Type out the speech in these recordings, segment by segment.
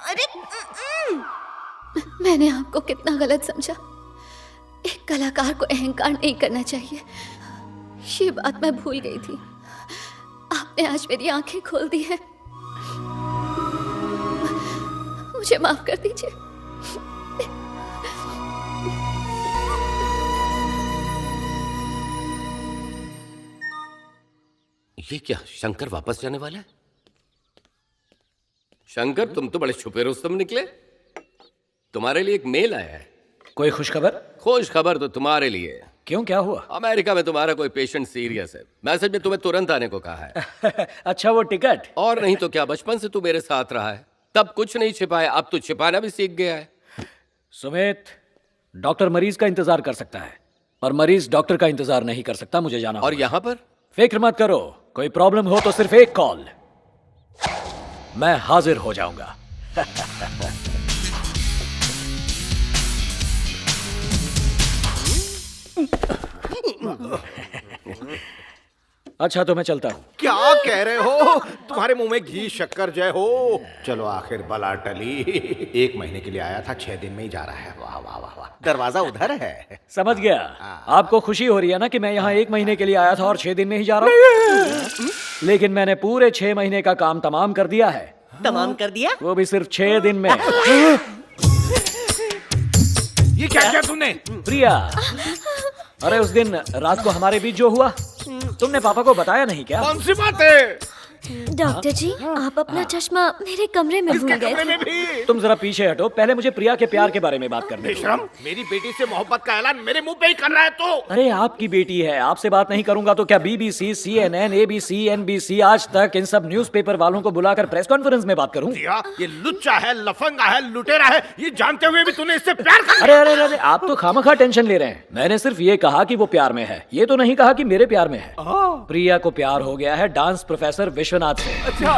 अरे मैंने आपको कितना गलत समझा। एक कलाकार को अहंकार नहीं करना चाहिए, ये बात मैं भूल गई थी। आपने आज मेरी आंखें खोल दी हैं। मुझे माफ कर दीजिए। ये क्या, शंकर वापस जाने वाला है? शंकर, तुम तो बड़े छुपे रुस्तम निकले। तुम्हारे लिए एक मेल आया है। कोई खुशखबर? खुश खबर तो तुम्हारे लिए। क्यों, क्या हुआ? अमेरिका में तुम्हारा कोई पेशेंट सीरियस है। मैसेज में तुम्हें तुरंत आने को कहा है। अच्छा, वो टिकट? और नहीं तो क्या, बचपन से तू मेरे साथ रहा है, तब कुछ नहीं छिपाया, अब तो छिपाना भी सीख गया है। सुमित, डॉक्टर मरीज का इंतजार कर सकता है और मरीज डॉक्टर का इंतजार नहीं कर सकता। मुझे जाना और होगा। यहाँ पर फिक्र मत करो, कोई प्रॉब्लम हो तो सिर्फ एक कॉल, मैं हाजिर हो जाऊंगा। अच्छा, तो मैं चलता हूँ। क्या कह रहे हो? तुम्हारे मुंह में घी शक्कर जय हो। चलो, आखिर बला टली। 1 महीने के लिए आया था, 6 दिन में ही जा रहा है। वाह वाह वाह वाह, दरवाजा उधर है। समझ गया। आपको खुशी हो रही है ना कि मैं यहाँ 1 महीने के लिए आया था और 6 दिन में ही जा रहा हूँ। लेकिन मैंने पूरे 6 महीने का काम तमाम कर दिया है। तमाम कर दिया? वो भी सिर्फ 6 दिन में। ये क्या किया तूने? प्रिया, अरे उस दिन रात को हमारे बीच जो हुआ, तुमने पापा को बताया नहीं क्या? कौन सी बात है? डॉक्टर जी, आप अपना चश्मा मेरे कमरे में भूल गए कमरे थे। में भी? तुम जरा पीछे हटो, पहले मुझे प्रिया के प्यार के बारे में बात करने दो। बेशरम, मेरी बेटी से मोहब्बत का ऐलान मेरे मुंह पे ही कर रहा है तो? अरे आपकी बेटी है, आपसे बात नहीं करूंगा तो क्या BBC, CNN, ABC, NBC, आज तक इन सब न्यूज़पेपर वालों को बुलाकर प्रेस कॉन्फ्रेंस में बात करूं? ये लुच्चा है, लफंगा है, लुटेरा है, ये जानते हुए भी तूने इससे प्यार कर अरे अरे अरे, आप तो खामखा टेंशन ले रहे हैं। मैंने सिर्फ ये कहा कि वो प्यार में है, ये तो नहीं कहा कि मेरे प्यार में है। प्रिया को प्यार हो गया है डांस प्रोफेसर विश्वनाथ से। अच्छा,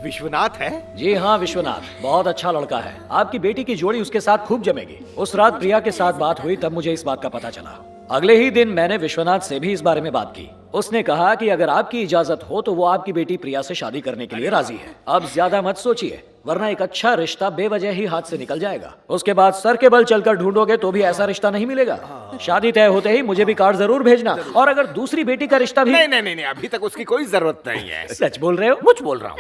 विश्वनाथ है? जी हाँ, विश्वनाथ बहुत अच्छा लड़का है। आपकी बेटी की जोड़ी उसके साथ खूब जमेगी। उस रात प्रिया के साथ बात हुई तब मुझे इस बात का पता चला। अगले ही दिन मैंने विश्वनाथ से भी इस बारे में बात की। उसने कहा कि अगर आपकी इजाजत हो तो वो आपकी बेटी प्रिया से शादी करने के लिए राजी है। अब ज्यादा मत सोचिए, वरना एक अच्छा रिश्ता बेवजह ही हाथ से निकल जाएगा। उसके बाद सर के बल चलकर ढूंढोगे तो भी ऐसा रिश्ता नहीं मिलेगा। शादी तय होते ही मुझे भी कार्ड जरूर भेजना। और अगर दूसरी बेटी का रिश्ता भी... नहीं नहीं नहीं, अभी तक उसकी कोई जरूरत नहीं है। सच बोल रहे हो? मुझ बोल रहा हूँ।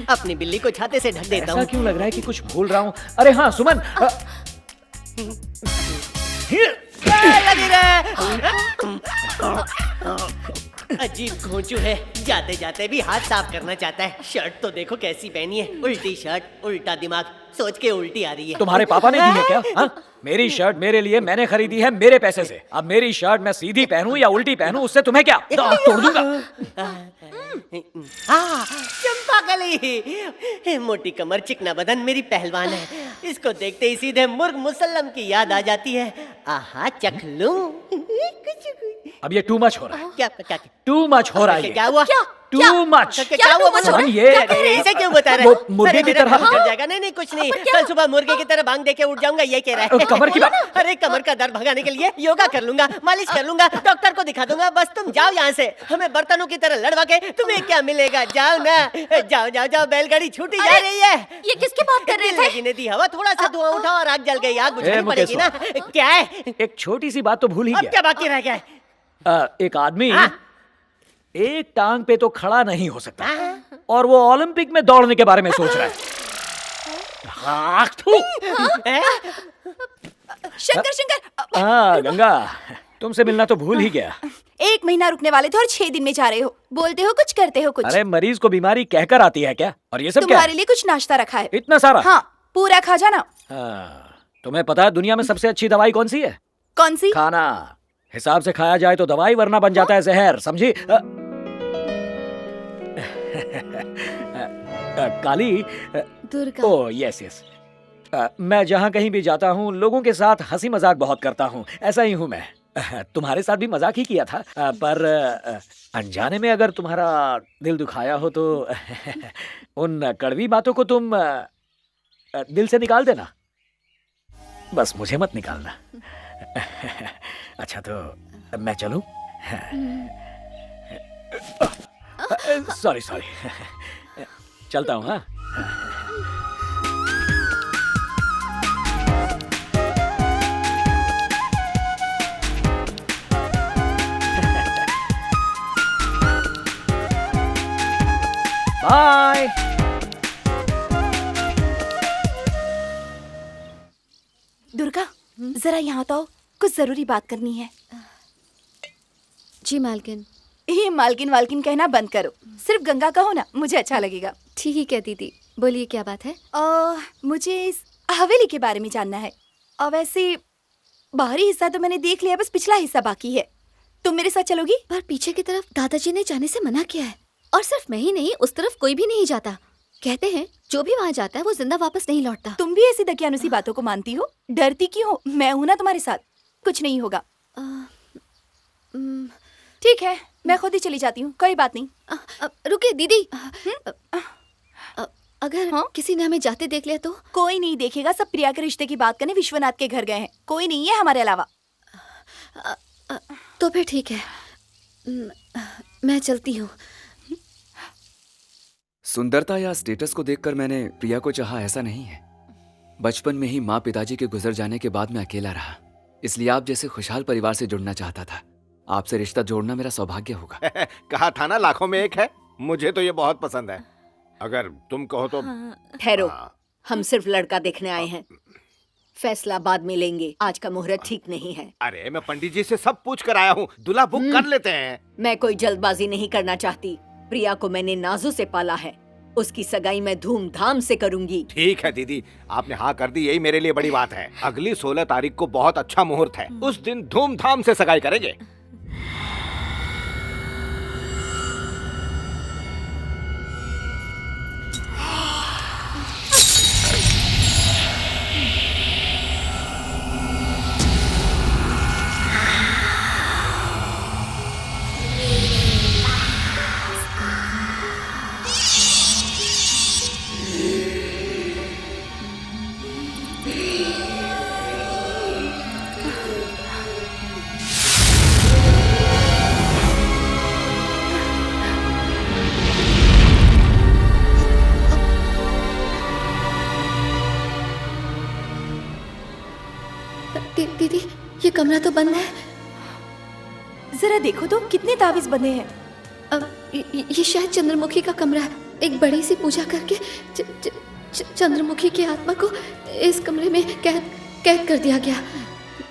अपनी बिल्ली को छाते से ढक देता ऐसा हूँ। क्यों लग रहा है कि कुछ भूल रहा हूँ? अरे हाँ सुमन, लगी रहे। अजीब घोंचू है, जाते जाते भी हाथ साफ करना चाहता है। शर्ट तो देखो कैसी पहनी है, उल्टी शर्ट, उल्टा दिमाग, सोच के उल्टी आ रही है। तुम्हारे पापा ने दी है क्या? हाँ? मेरी शर्ट मेरे लिए मैंने खरीदी है, मेरे पैसे से। अब मेरी शर्ट मैं सीधी पहनूं या उल्टी पहनूं, उससे तुम्हें क्या? दांत तोड़ दूंगा। चंपाकली, मोटी कमर चिकना बदन मेरी पहलवान है। इसको देखते ही सीधे मुर्ग मुसल्लम की याद आ जाती है। आहा, चख लूं। अब ये टू मच हो रहा है। क्या टू मच हो रहा है। क्या हुआ? Too much. क्या हुआ? सुमन, ये इसे क्यों बता रहे? वो मुर्गे की तरह उठ जाएगा। नहीं कुछ नहीं, कल सुबह मुर्गे की तरह बांग देके उठ जाऊंगा, ये कह रहा है। कमर की बात? अरे कमर का दर्द भगाने के लिए योगा कर लूंगा, मालिश कर लूंगा, डॉक्टर को दिखा दूंगा। बस तुम जाओ यहाँ से, हमें बर्तनों की तरह लड़वा के तुम्हें क्या मिलेगा? जाओ ना, जाओ जाओ जाओ, बैलगाड़ी छूटी जा रही है। ये किसकी बात कर रहे थे? लगने दी हवा, थोड़ा सा धुआं उठा और आग जल गई। आग बुझानी पड़ेगी ना। क्या है? एक छोटी सी बात तो भूल ही अब गया। क्या बाकी रह गया है? एक आदमी एक टांग पे तो खड़ा नहीं हो सकता और वो ओलंपिक में दौड़ने के बारे में सोच रहा है। शंकर शंकर, हाँ गंगा, तुमसे मिलना तो भूल ही गया। 1 महीना रुकने वाले थे और 6 दिन में जा रहे हो। बोलते हो कुछ, करते हो कुछ। अरे मरीज को बीमारी कहकर आती है क्या? और ये सब क्या तुम्हारे है? लिए कुछ नाश्ता रखा है। इतना सारा? हाँ, पूरा खा जाना। तुम्हें पता है दुनिया में सबसे अच्छी दवाई कौन सी है? कौन सी? खाना। हिसाब से खाया जाए तो दवाई, वरना बन जाता है जहर, समझी? काली, दुर्गा। ओ यस यस, मैं जहाँ कहीं भी जाता हूँ लोगों के साथ हंसी मजाक बहुत करता हूँ। ऐसा ही हूँ मैं। तुम्हारे साथ भी मजाक ही किया था, पर अनजाने में अगर तुम्हारा दिल दुखाया हो तो उन कड़वी बातों को तुम दिल से निकाल देना। बस मुझे मत निकालना। अच्छा तो मैं चलूं? सॉरी सॉरी, चलता हूँ। हाँ, बाय। दुर्गा, जरा यहाँ तो आओ, कुछ जरूरी बात करनी है। जी मालकिन। ये मालकिन वालकिन कहना बंद करो, सिर्फ गंगा कहो ना, मुझे अच्छा लगेगा। ठीक है दीदी, बोलिए क्या बात है? मुझे इस हवेली के बारे में जानना है। और वैसे बाहरी हिस्सा तो मैंने देख लिया, बस पिछला हिस्सा बाकी है। तुम मेरे साथ चलोगी? पर पीछे की तरफ दादाजी ने जाने से मना किया है, और सिर्फ मैं ही नहीं, उस तरफ कोई भी नहीं जाता। कहते हैं जो भी वहाँ जाता है वो जिंदा वापस नहीं लौटता। तुम भी ऐसी दकियानुसी बातों को मानती हो? डरती क्यों हो? मैं हूं ना तुम्हारे साथ, कुछ नहीं होगा। ठीक है, मैं खुद ही चली जाती हूँ, कोई बात नहीं। रुकिए दीदी, अगर हाँ? किसी ने हमें जाते देख लिया तो? कोई नहीं देखेगा, सब प्रिया के रिश्ते की बात करने विश्वनाथ के घर गए हैं, कोई नहीं है हमारे अलावा। तो फिर ठीक है, मैं चलती हूँ। सुंदरता या स्टेटस को देखकर मैंने प्रिया को चाहा, ऐसा नहीं है। बचपन में ही माँ पिताजी के गुजर जाने के बाद मैं अकेला रहा, इसलिए आप जैसे खुशहाल परिवार से जुड़ना चाहता था। आपसे रिश्ता जोड़ना मेरा सौभाग्य होगा। कहा था ना, लाखों में एक है। मुझे तो ये बहुत पसंद है, अगर तुम कहो तो। ठहरो, हाँ। हम सिर्फ लड़का देखने आए हैं, फैसला बाद में लेंगे। आज का मुहूर्त ठीक नहीं है। अरे मैं पंडित जी से सब पूछ कर आया हूँ, दूल्हा बुक कर लेते हैं। मैं कोई जल्दबाजी नहीं करना चाहती। प्रिया को मैंने नाजू से पाला है, उसकी सगाई मैं धूमधाम से करूंगी। ठीक है दीदी, आपने हाँ कर दी, यही मेरे लिए बड़ी बात है। अगली 16 तारीख को बहुत अच्छा मुहूर्त है, उस दिन धूमधाम से सगाई करेंगे। दीदी, ये कमरा तो बंद है। जरा देखो तो कितने तावीज बंधे हैं। ये शायद चंद्रमुखी का कमरा है। एक बड़ी सी पूजा करके चंद्रमुखी की आत्मा को इस कमरे में कैद कर दिया गया।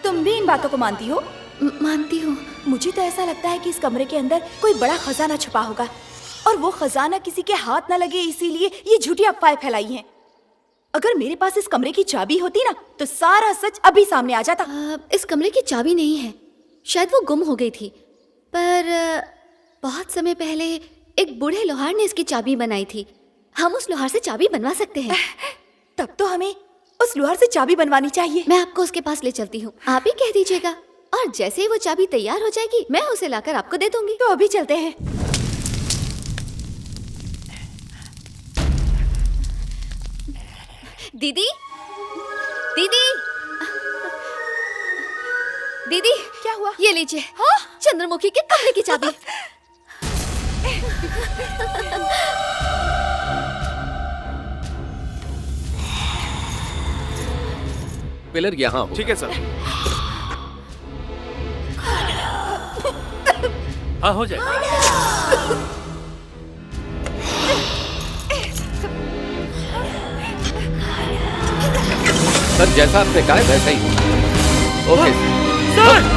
तुम भी इन बातों को मानती हो? मानती हूँ। मुझे तो ऐसा लगता है कि इस कमरे के अंदर कोई बड़ा खजाना छुपा होगा, और वो खजाना किसी के हाथ न लगे, इसीलिए ये झूठी अफवाहें फैलाई हैं। अगर मेरे पास इस कमरे की चाबी होती ना, तो सारा सच अभी सामने आ जाता। इस कमरे की चाबी नहीं है, शायद वो गुम हो गई थी। पर बहुत समय पहले एक बूढ़े लोहार ने इसकी चाबी बनाई थी। हम उस लोहार से चाबी बनवा सकते हैं। तब तो हमें उस लोहार से चाबी बनवानी चाहिए। मैं आपको उसके पास ले चलती हूँ, आप ही कह दीजिएगा, और जैसे ही वो चाबी तैयार हो जाएगी मैं उसे लाकर आपको दे दूंगी। तो अभी चलते हैं। दीदी, दीदी, दीदी, क्या हुआ? ये लीजिए। हाँ? चंद्रमुखी के कमरे की चाबी। पिलर यहाँ हो। ठीक है सर। हाँ, हो जाएगा। सर जैसा आपने कहा है वैसा ही होगा। Okay sir.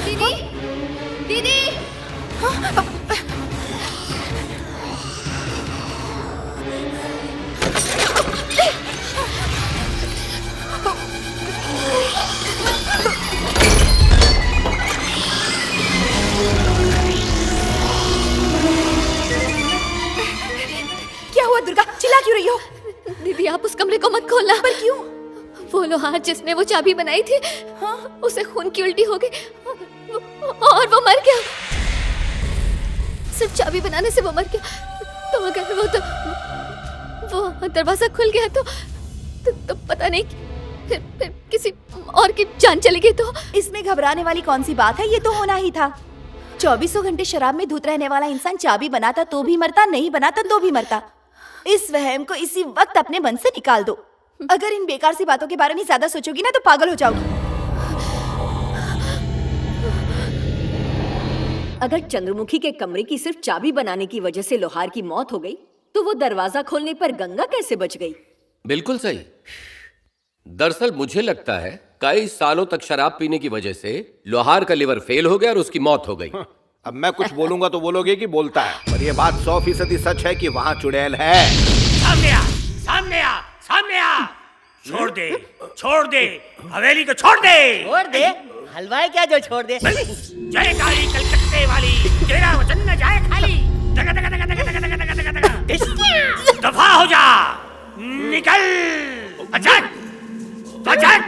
दीदी दीदी क्या हुआ दुर्गा, चिल्ला क्यों रही हो? दीदी आप उस कमरे को मत खोलना। पर क्यों? वो लोहार जिसने वो चाबी बनाई थी, उसे खून की उल्टी हो गई और वो मर गया। सिर्फ चाबी बनाने से वो मर गया। तो अगर वो दरवाजा खुल गया तो पता नहीं फिर किसी और की जान चली गई तो। इसमें घबराने वाली कौन सी बात है, ये तो होना ही था। 24 घंटे शराब में धुत रहने वाला इंसान चाबी बनाता तो भी मरता, नहीं बनाता तो भी मरता। इस वहम को इसी वक्त अपने मन से निकाल दो। अगर इन बेकार सी बातों के बारे में ज्यादा सोचोगी ना तो पागल हो जाओगी। अगर चंद्रमुखी के कमरे की सिर्फ चाबी बनाने की वजह से लोहार की मौत हो गई, तो वो दरवाजा खोलने पर गंगा कैसे बच गई? बिल्कुल सही। दरअसल मुझे लगता है कई सालों तक शराब पीने की वजह से लोहार का लिवर फेल हो गया और उसकी मौत हो गई। अब मैं कुछ बोलूंगा तो बोलोगे कि बोलता है, पर ये बात 100% सच है कि वहाँ चुड़ैल है। सामने आ, सामने आ, सामने आ। छोड़ दे हवेली को छोड़ दे। छोड़ दे? हलवाई क्या जो छोड़ दे? जय काली कलकत्ते वाली, तेरा वचन न जाए खाली। दगा दगा दगा दगा दगा दगा दगा दगा दगा। दफा हो जा, निकल। अचक, अचक।